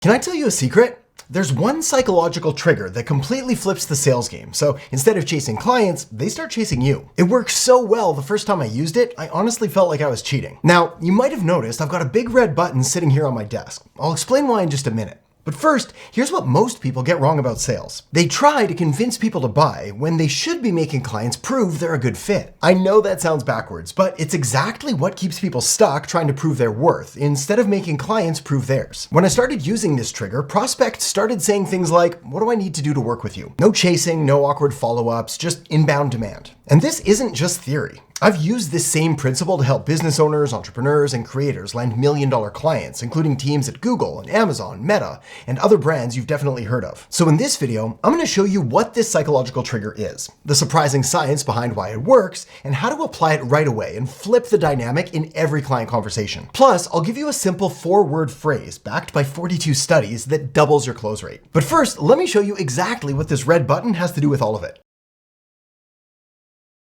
Can I tell you a secret? There's one psychological trigger that completely flips the sales game. So instead of chasing clients, they start chasing you. It worked so well the first time I used it, I honestly felt like I was cheating. Now, you might have noticed I've got a big red button sitting here on my desk. I'll explain why in just a minute. But first, here's what most people get wrong about sales. They try to convince people to buy when they should be making clients prove they're a good fit. I know that sounds backwards, but it's exactly what keeps people stuck trying to prove their worth instead of making clients prove theirs. When I started using this trigger, prospects started saying things like, "What do I need to do to work with you?" No chasing, no awkward follow-ups, just inbound demand. And this isn't just theory. I've used this same principle to help business owners, entrepreneurs, and creators land million-dollar clients, including teams at Google and Amazon, Meta, and other brands you've definitely heard of. So in this video, I'm going to show you what this psychological trigger is, the surprising science behind why it works, and how to apply it right away and flip the dynamic in every client conversation. Plus, I'll give you a simple 4-word phrase backed by 42 studies that doubles your close rate. But first, let me show you exactly what this red button has to do with all of it.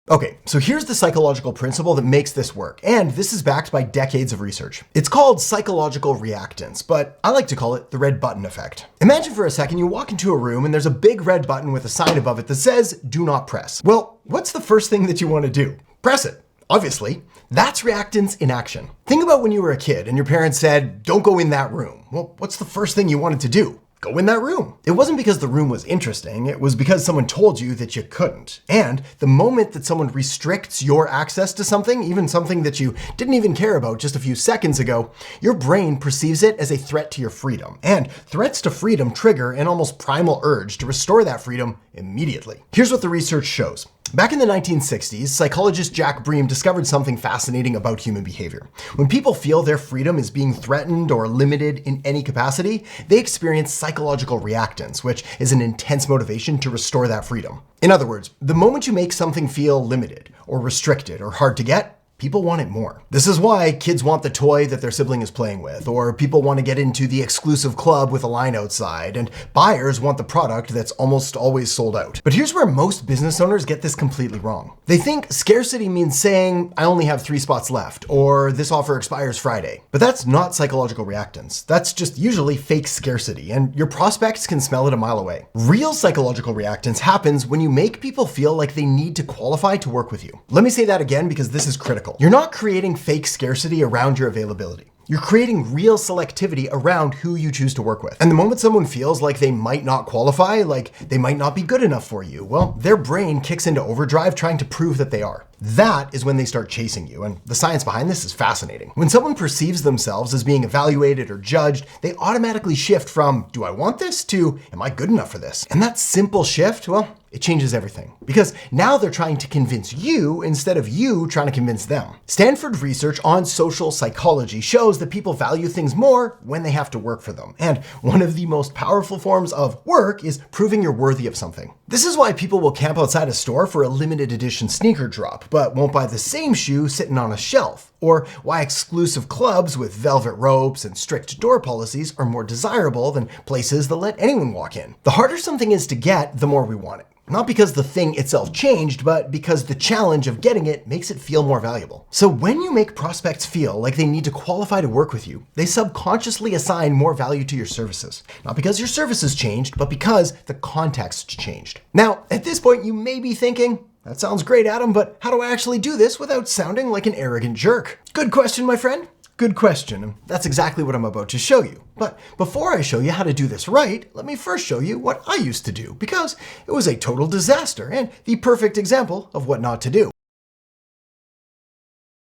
Okay, so here's the psychological principle that makes this work, and this is backed by decades of research. It's called psychological reactance, but I like to call it the red button effect. Imagine for a second you walk into a room and there's a big red button with a sign above it that says, "Do not press." Well, what's the first thing that you want to do? Press it. Obviously. That's reactance in action. Think about when you were a kid and your parents said, "Don't go in that room." Well, what's the first thing you wanted to do? Go in that room. It wasn't because the room was interesting, it was because someone told you that you couldn't. And the moment that someone restricts your access to something, even something that you didn't even care about just a few seconds ago, your brain perceives it as a threat to your freedom. And threats to freedom trigger an almost primal urge to restore that freedom immediately. Here's what the research shows. Back in the 1960s, psychologist Jack Bream discovered something fascinating about human behavior. When people feel their freedom is being threatened or limited in any capacity, they experience psychological reactance, which is an intense motivation to restore that freedom. In other words, the moment you make something feel limited or restricted or hard to get, people want it more. This is why kids want the toy that their sibling is playing with, or people want to get into the exclusive club with a line outside, and buyers want the product that's almost always sold out. But here's where most business owners get this completely wrong. They think scarcity means saying, "I only have 3 spots left," or "This offer expires Friday." But that's not psychological reactance. That's just usually fake scarcity, and your prospects can smell it a mile away. Real psychological reactance happens when you make people feel like they need to qualify to work with you. Let me say that again because this is critical. You're not creating fake scarcity around your availability. You're creating real selectivity around who you choose to work with. And the moment someone feels like they might not qualify, like they might not be good enough for you, well, their brain kicks into overdrive trying to prove that they are. That is when they start chasing you, and the science behind this is fascinating. When someone perceives themselves as being evaluated or judged, they automatically shift from, "Do I want this?" to, "Am I good enough for this?" And that simple shift, well, it changes everything. Because now they're trying to convince you instead of you trying to convince them. Stanford research on social psychology shows that people value things more when they have to work for them. And one of the most powerful forms of work is proving you're worthy of something. This is why people will camp outside a store for a limited edition sneaker drop, but won't buy the same shoe sitting on a shelf. Or why exclusive clubs with velvet ropes and strict door policies are more desirable than places that let anyone walk in. The harder something is to get, the more we want it. Not because the thing itself changed, but because the challenge of getting it makes it feel more valuable. So when you make prospects feel like they need to qualify to work with you, they subconsciously assign more value to your services. Not because your services changed, but because the context changed. Now, at this point, you may be thinking, "That sounds great, Adam, but how do I actually do this without sounding like an arrogant jerk?" Good question, my friend. Good question, and that's exactly what I'm about to show you. But before I show you how to do this right, let me first show you what I used to do, because it was a total disaster and the perfect example of what not to do.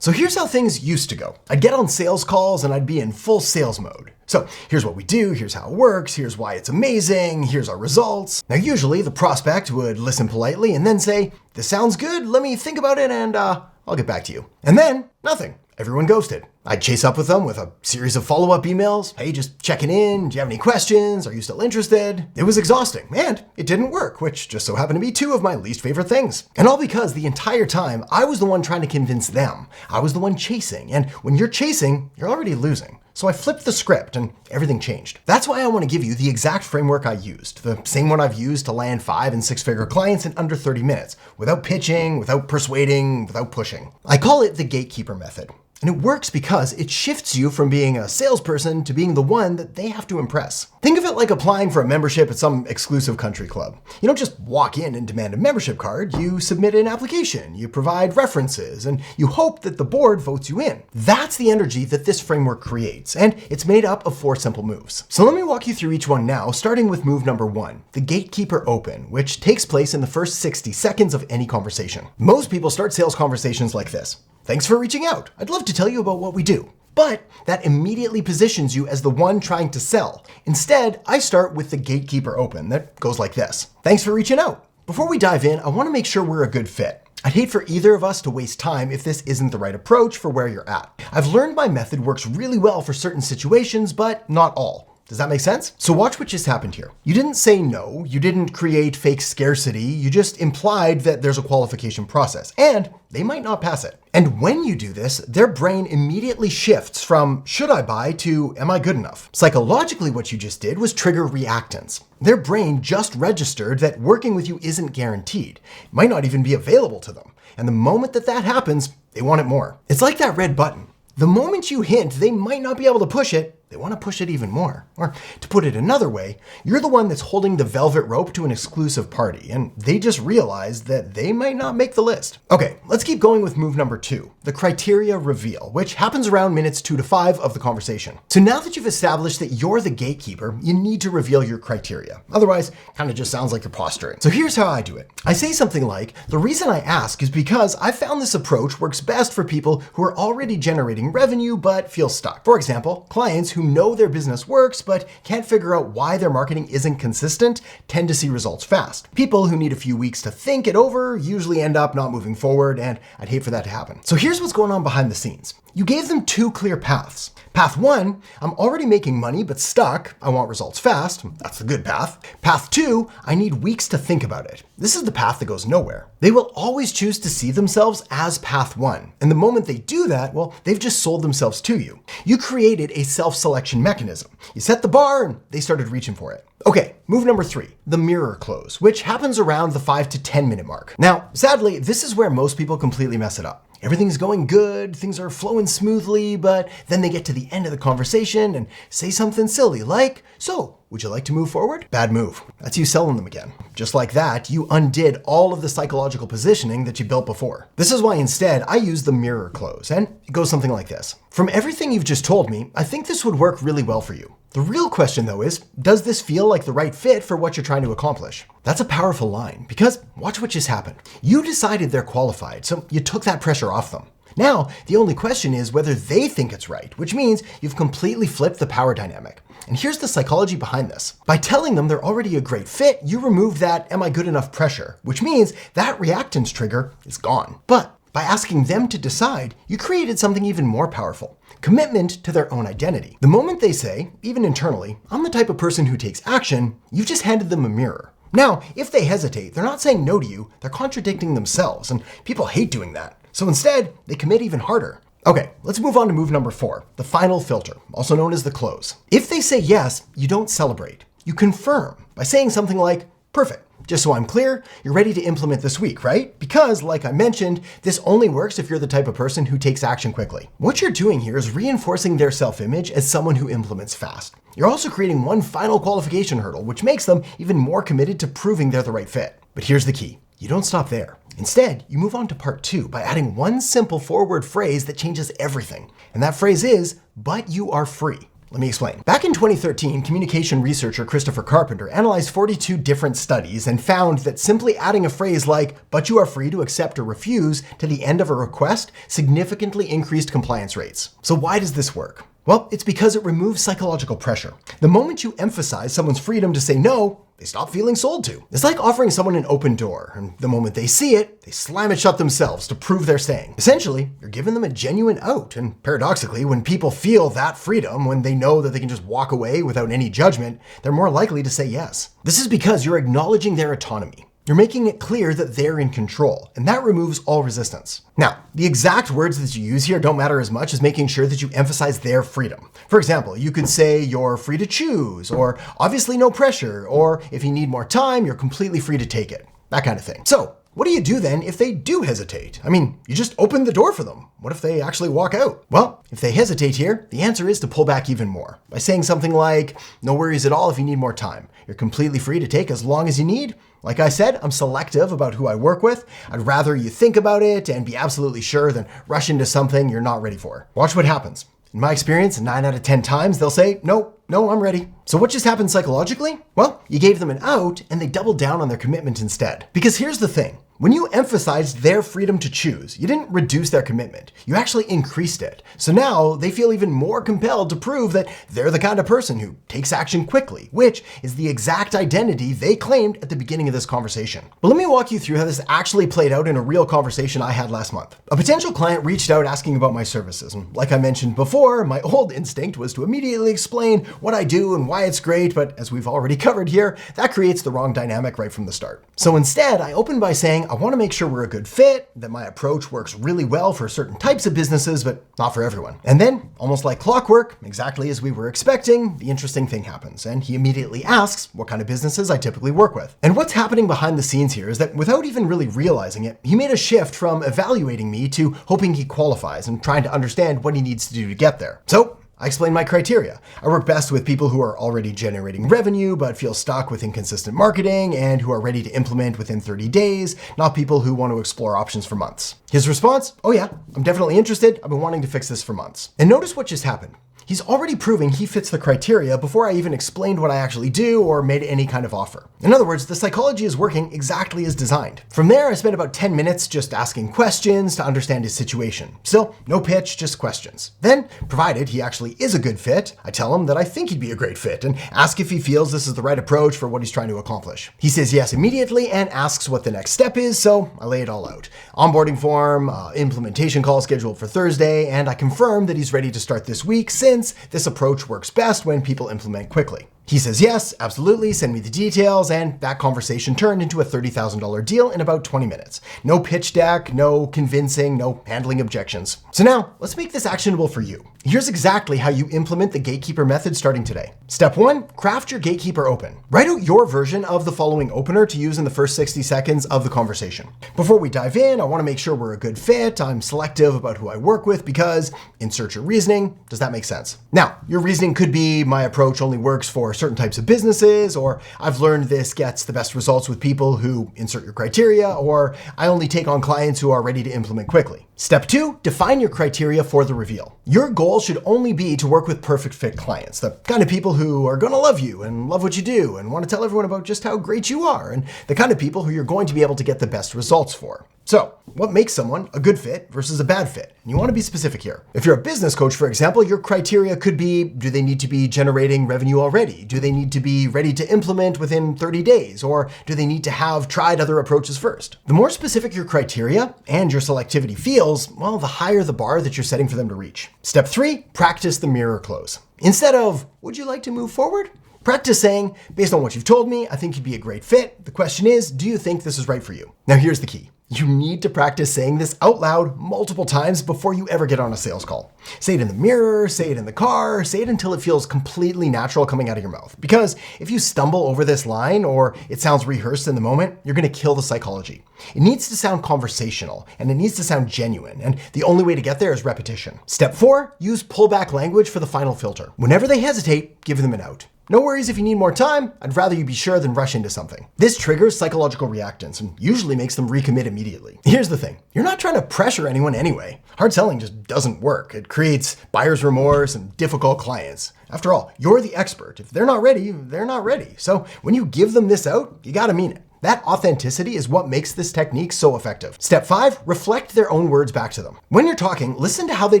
So here's how things used to go. I'd get on sales calls and I'd be in full sales mode. So here's what we do, here's how it works, here's why it's amazing, here's our results. Now usually the prospect would listen politely and then say, "This sounds good, let me think about it and I'll get back to you." And then nothing. Everyone ghosted. I'd chase up with them with a series of follow-up emails. "Hey, just checking in. Do you have any questions? Are you still interested?" It was exhausting, and it didn't work, which just so happened to be 2 of my least favorite things. And all because the entire time, I was the one trying to convince them. I was the one chasing, and when you're chasing, you're already losing. So I flipped the script and everything changed. That's why I want to give you the exact framework I used, the same one I've used to land 5- and 6-figure clients in under 30 minutes, without pitching, without persuading, without pushing. I call it the Gatekeeper method. And it works because it shifts you from being a salesperson to being the one that they have to impress. Think of it like applying for a membership at some exclusive country club. You don't just walk in and demand a membership card, you submit an application, you provide references, and you hope that the board votes you in. That's the energy that this framework creates, and it's made up of 4 simple moves. So let me walk you through each one now, starting with move number 1, the Gatekeeper Open, which takes place in the first 60 seconds of any conversation. Most people start sales conversations like this. Thanks for reaching out. I'd love to tell you about what we do. But that immediately positions you as the one trying to sell. Instead, I start with the Gatekeeper Open that goes like this. Thanks for reaching out. Before we dive in, I want to make sure we're a good fit. I'd hate for either of us to waste time if this isn't the right approach for where you're at. I've learned my method works really well for certain situations, but not all. Does that make sense? So watch what just happened here. You didn't say no, you didn't create fake scarcity, you just implied that there's a qualification process, and they might not pass it. And when you do this, their brain immediately shifts from should I buy to am I good enough? Psychologically, what you just did was trigger reactance. Their brain just registered that working with you isn't guaranteed. It might not even be available to them. And the moment that happens, they want it more. It's like that red button. The moment you hint they might not be able to push it, they want to push it even more. Or to put it another way, you're the one that's holding the velvet rope to an exclusive party, and they just realized that they might not make the list. Okay, let's keep going with move number 2, the criteria reveal, which happens around minutes 2 to 5 of the conversation. So now that you've established that you're the gatekeeper, you need to reveal your criteria. Otherwise, kind of just sounds like you're posturing. So here's how I do it. I say something like, the reason I ask is because I found this approach works best for people who are already generating revenue but feel stuck. For example, clients who know their business works but can't figure out why their marketing isn't consistent tend to see results fast. People who need a few weeks to think it over usually end up not moving forward, and I'd hate for that to happen. So here's what's going on behind the scenes. You gave them 2 clear paths. Path 1, I'm already making money but stuck. I want results fast. That's the good path. Path 2, I need weeks to think about it. This is the path that goes nowhere. They will always choose to see themselves as path 1. And the moment they do that, well, they've just sold themselves to you. You created a self-selection mechanism. You set the bar and they started reaching for it. Okay, move number 3, the mirror close, which happens around the 5 to 10 minute mark. Now, sadly, this is where most people completely mess it up. Everything's going good, things are flowing smoothly, but then they get to the end of the conversation and say something silly like, so, would you like to move forward? Bad move. That's you selling them again. Just like that, you undid all of the psychological positioning that you built before. This is why instead I use the mirror close, and it goes something like this. From everything you've just told me, I think this would work really well for you. The real question though is, does this feel like the right fit for what you're trying to accomplish? That's a powerful line, because watch what just happened. You decided they're qualified, so you took that pressure off them. Now, the only question is whether they think it's right, which means you've completely flipped the power dynamic. And here's the psychology behind this. By telling them they're already a great fit, you removed that am I good enough pressure, which means that reactance trigger is gone. But by asking them to decide, you created something even more powerful. Commitment to their own identity. The moment they say, even internally, I'm the type of person who takes action, you've just handed them a mirror. Now, if they hesitate, they're not saying no to you, they're contradicting themselves, and people hate doing that. So instead, they commit even harder. Okay, let's move on to move number 4, the final filter, also known as the close. If they say yes, you don't celebrate. You confirm by saying something like, perfect. Just so I'm clear, you're ready to implement this week, right? Because, like I mentioned, this only works if you're the type of person who takes action quickly. What you're doing here is reinforcing their self-image as someone who implements fast. You're also creating one final qualification hurdle, which makes them even more committed to proving they're the right fit. But here's the key. You don't stop there. Instead, you move on to part 2 by adding one simple forward phrase that changes everything. And that phrase is, but you are free. Let me explain. Back in 2013, communication researcher Christopher Carpenter analyzed 42 different studies and found that simply adding a phrase like, but you are free to accept or refuse to the end of a request significantly increased compliance rates. So why does this work? Well, it's because it removes psychological pressure. The moment you emphasize someone's freedom to say no, they stop feeling sold to. It's like offering someone an open door, and the moment they see it, they slam it shut themselves to prove they're staying. Essentially, you're giving them a genuine out, and paradoxically, when people feel that freedom, when they know that they can just walk away without any judgment, they're more likely to say yes. This is because you're acknowledging their autonomy. You're making it clear that they're in control, and that removes all resistance. Now, the exact words that you use here don't matter as much as making sure that you emphasize their freedom. For example, you could say you're free to choose, or obviously no pressure, or if you need more time, you're completely free to take it. That kind of thing. So, What do you do then if they do hesitate? I mean, you just open the door for them. What if they actually walk out? Well, if they hesitate here, the answer is to pull back even more by saying something like, no worries at all if you need more time. You're completely free to take as long as you need. Like I said, I'm selective about who I work with. I'd rather you think about it and be absolutely sure than rush into something you're not ready for. Watch what happens. In my experience, 9 out of 10 times, they'll say, no, I'm ready. So what just happened psychologically? Well, you gave them an out and they doubled down on their commitment instead. Because here's the thing. When you emphasized their freedom to choose, you didn't reduce their commitment. You actually increased it. So now they feel even more compelled to prove that they're the kind of person who takes action quickly, which is the exact identity they claimed at the beginning of this conversation. But let me walk you through how this actually played out in a real conversation I had last month. A potential client reached out asking about my services. And like I mentioned before, my old instinct was to immediately explain what I do and why it's great. But as we've already covered here, that creates the wrong dynamic right from the start. So instead, I opened by saying, I want to make sure we're a good fit, that my approach works really well for certain types of businesses, but not for everyone. And then, almost like clockwork, exactly as we were expecting, the interesting thing happens. And he immediately asks what kind of businesses I typically work with. And what's happening behind the scenes here is that without even really realizing it, he made a shift from evaluating me to hoping he qualifies and trying to understand what he needs to do to get there. So, I explain my criteria. I work best with people who are already generating revenue, but feel stuck with inconsistent marketing and who are ready to implement within 30 days, not people who want to explore options for months. His response? Oh yeah, I'm definitely interested. I've been wanting to fix this for months. And notice what just happened. He's already proving he fits the criteria before I even explained what I actually do or made any kind of offer. In other words, the psychology is working exactly as designed. From there, I spent about 10 minutes just asking questions to understand his situation. Still, no pitch, just questions. Then, provided he actually is a good fit, I tell him that I think he'd be a great fit and ask if he feels this is the right approach for what he's trying to accomplish. He says yes immediately and asks what the next step is, so I lay it all out. Onboarding form, implementation call scheduled for Thursday, and I confirm that he's ready to start this week since this approach works best when people implement quickly. He says yes, absolutely, send me the details, and that conversation turned into a $30,000 deal in about 20 minutes. No pitch deck, no convincing, no handling objections. So now, let's make this actionable for you. Here's exactly how you implement the Gatekeeper method starting today. Step 1, craft your Gatekeeper open. Write out your version of the following opener to use in the first 60 seconds of the conversation. Before we dive in, I want to make sure we're a good fit. I'm selective about who I work with because, insert your reasoning. Does that make sense? Now, your reasoning could be my approach only works for certain types of businesses, or I've learned this gets the best results with people who insert your criteria, or I only take on clients who are ready to implement quickly. Step 2, define your criteria for the reveal. Your goal should only be to work with perfect fit clients, the kind of people who are going to love you and love what you do and want to tell everyone about just how great you are, and the kind of people who you're going to be able to get the best results for. So, what makes someone a good fit versus a bad fit? And you want to be specific here. If you're a business coach, for example, your criteria could be, do they need to be generating revenue already? Do they need to be ready to implement within 30 days? Or do they need to have tried other approaches first? The more specific your criteria and your selectivity feels, well, the higher the bar that you're setting for them to reach. Step 3, practice the mirror close. Instead of, would you like to move forward? Practice saying, based on what you've told me, I think you'd be a great fit. The question is, do you think this is right for you? Now here's the key. You need to practice saying this out loud multiple times before you ever get on a sales call. Say it in the mirror, say it in the car, say it until it feels completely natural coming out of your mouth. Because if you stumble over this line or it sounds rehearsed in the moment, you're going to kill the psychology. It needs to sound conversational and it needs to sound genuine. And the only way to get there is repetition. Step 4, use pullback language for the final filter. Whenever they hesitate, give them an out. No worries if you need more time. I'd rather you be sure than rush into something. This triggers psychological reactance and usually makes them recommit immediately. Here's the thing. You're not trying to pressure anyone anyway. Hard selling just doesn't work. It creates buyer's remorse and difficult clients. After all, you're the expert. If they're not ready, they're not ready. So when you give them this out, you gotta mean it. That authenticity is what makes this technique so effective. Step 5, reflect their own words back to them. When you're talking, listen to how they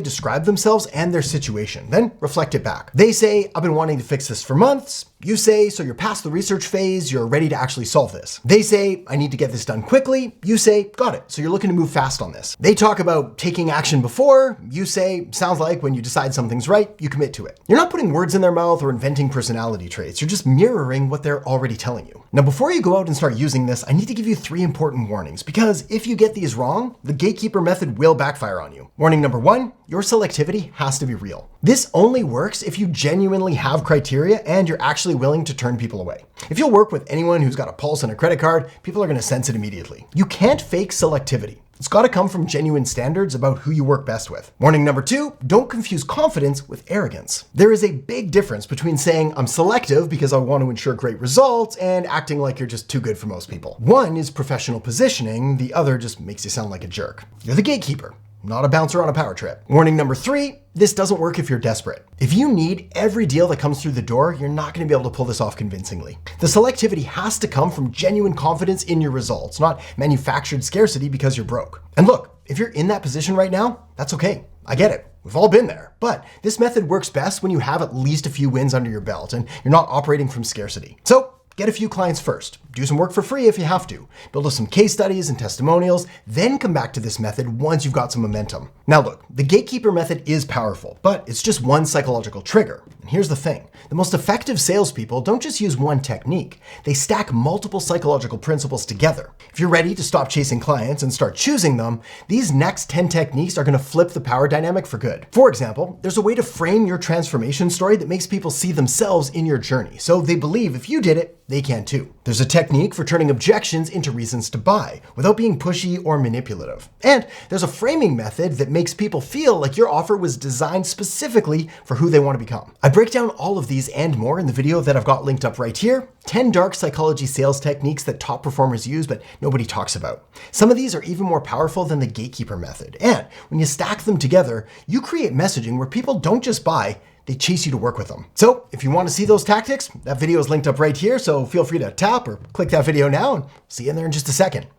describe themselves and their situation, then reflect it back. They say, I've been wanting to fix this for months. You say, so you're past the research phase, you're ready to actually solve this. They say, I need to get this done quickly. You say, got it, so you're looking to move fast on this. They talk about taking action before. You say, sounds like when you decide something's right, you commit to it. You're not putting words in their mouth or inventing personality traits. You're just mirroring what they're already telling you. Now, before you go out and start using this, I need to give you 3 important warnings because if you get these wrong, the Gatekeeper method will backfire on you. Warning number 1, your selectivity has to be real. This only works if you genuinely have criteria and you're actually willing to turn people away. If you'll work with anyone who's got a pulse and a credit card, people are going to sense it immediately. You can't fake selectivity. It's got to come from genuine standards about who you work best with. Warning number 2, don't confuse confidence with arrogance. There is a big difference between saying I'm selective because I want to ensure great results and acting like you're just too good for most people. One is professional positioning, the other just makes you sound like a jerk. You're the gatekeeper, not a bouncer on a power trip. Warning number 3, this doesn't work if you're desperate. If you need every deal that comes through the door, you're not going to be able to pull this off convincingly. The selectivity has to come from genuine confidence in your results, not manufactured scarcity because you're broke. And look, if you're in that position right now, that's okay. I get it. We've all been there. But this method works best when you have at least a few wins under your belt and you're not operating from scarcity. So get a few clients first. Do some work for free if you have to. Build up some case studies and testimonials, then come back to this method once you've got some momentum. Now look, the gatekeeper method is powerful, but it's just one psychological trigger. And here's the thing. The most effective salespeople don't just use one technique. They stack multiple psychological principles together. If you're ready to stop chasing clients and start choosing them, these next 10 techniques are going to flip the power dynamic for good. For example, there's a way to frame your transformation story that makes people see themselves in your journey, so they believe if you did it, they can too. There's a technique for turning objections into reasons to buy without being pushy or manipulative. And there's a framing method that makes people feel like your offer was designed specifically for who they want to become. I break down all of these and more in the video that I've got linked up right here. 10 dark psychology sales techniques that top performers use but nobody talks about. Some of these are even more powerful than the gatekeeper method. And when you stack them together, you create messaging where people don't just buy, they chase you to work with them. So if you want to see those tactics, that video is linked up right here, so feel free to tap or click that video now and see you in there in just a second.